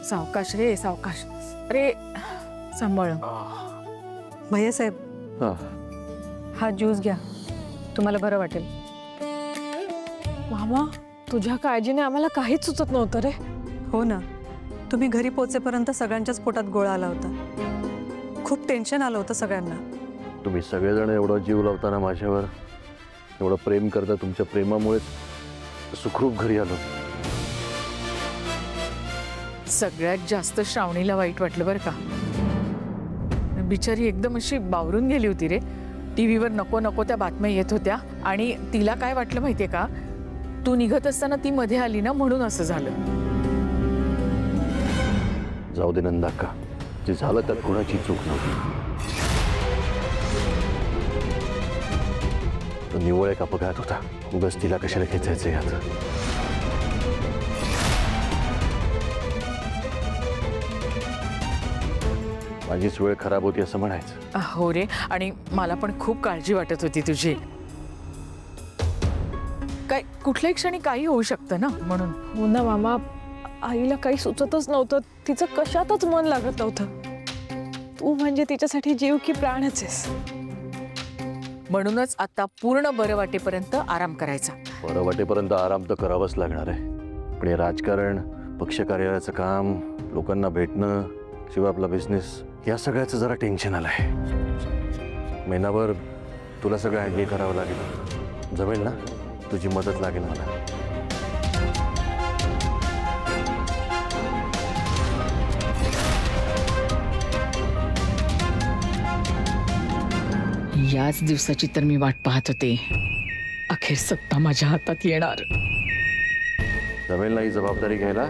सावकाश रे सावकाश. अरे सांभाळ. भैयासाहेब, हा ज्यूस घ्या, तुम्हाला बरं वाटेल. मामा, तुझ्या काळजीने आम्हाला काहीच सुचत नव्हतं रे. हो ना, तुम्ही घरी पोचेपर्यंत सगळ्यांच्याच पोटात गोळा आला होता. खूप टेन्शन आलं होतं सगळ्यांना. तुम्ही सगळेजण एवढा जीव लावताना माझ्यावर, एवढं प्रेम करता, तुमच्या प्रेमामुळेच सुखरूप घरी आलो. सगळ्यात जास्त श्रावणीला वाईट वाटलं बरं का. बिचारी एकदम अशी बावरून गेली होती रे. टीव्हीवर नको नको त्या बातम्या येत होत्या आणि तिला काय वाटलं माहितीये का, तू निघत असताना ती मध्ये आली ना म्हणून असं झालं. जाऊ दे नंदाक्का, जे झालं त्यात कुणाची चूक नव्हती. तो निव्वळ एक अपघात होता. उगाच तिला कशाला खेचायचं यात. माझीच वेळ खराब होती असं म्हणायचं. हो रे, आणि मला पण खूप काळजी वाटत होती तुझी. काय कुठल्याही क्षणी काही होऊ शकतं ना म्हणून. हो ना मामा, आईला काही सुचतच नव्हतं. तिचं कशातच मन लागत नव्हतं. तू म्हणजे तिच्यासाठी जीव की प्राणच आहेस. म्हणूनच आता पूर्ण बरं वाटेपर्यंत आराम करायचा. बरं वाटेपर्यंत आराम तर करावाच लागणार आहे. पण हे राजकारण, पक्ष कार्यालयाचं काम, लोकांना भेटणं, शिवाय आपला बिझनेस, या सगळ्याचं जरा टेन्शन आलं आहे. महिनाभर तुला सगळं हँडल करावं लागेल. जमेल ना? तुझी मदत लागेल मला. याच दिवसाची तर मी वाट पाहत होते. अखेर सत्ता माझ्या हातात येणार. जमेल ना ही जबाबदारी घ्यायला?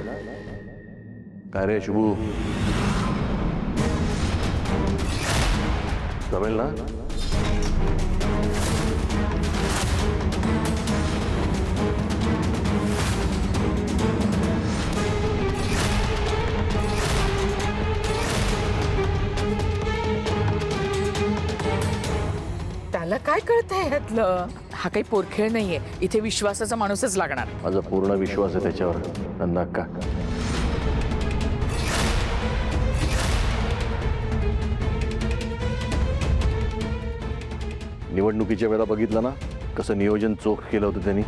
काय रे शुभू, जमेल ना? त्याला काय कळतंय यातलं? हा काही पोरखेळ नाहीये. इथे विश्वासाचा माणूसच लागणार. माझा पूर्ण विश्वास आहे त्याच्यावर नंदाक्का. निवडणुकीच्या वेळेला बघितलं ना कसं नियोजन चोख केलं होतं त्यांनी.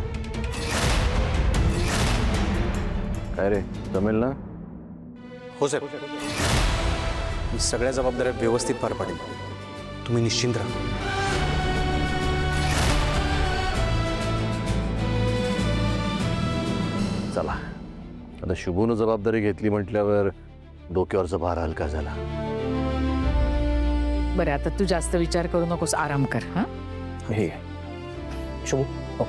काय रे, जमेल ना? हो साहेब, मी सगळ्या जबाबदाऱ्या व्यवस्थित पार पाडेल. तुम्ही निश्चिंत राहा. चला, आता शुभूनं जबाबदारी घेतली म्हटल्यावर डोक्यावरचा भार हलका झाला. बरं, आता तू जास्त विचार करू नकोस, आराम कर. हा, हे शुभू, हो.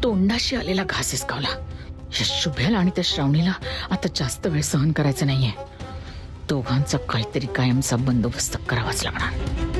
तोंडाशी आलेला घास हिसकावला. या शुभ्याला आणि त्या श्रावणीला आता जास्त वेळ सहन करायचं नाहीये. दोघांचा काहीतरी कायमचा बंदोबस्त करावाच लागणार.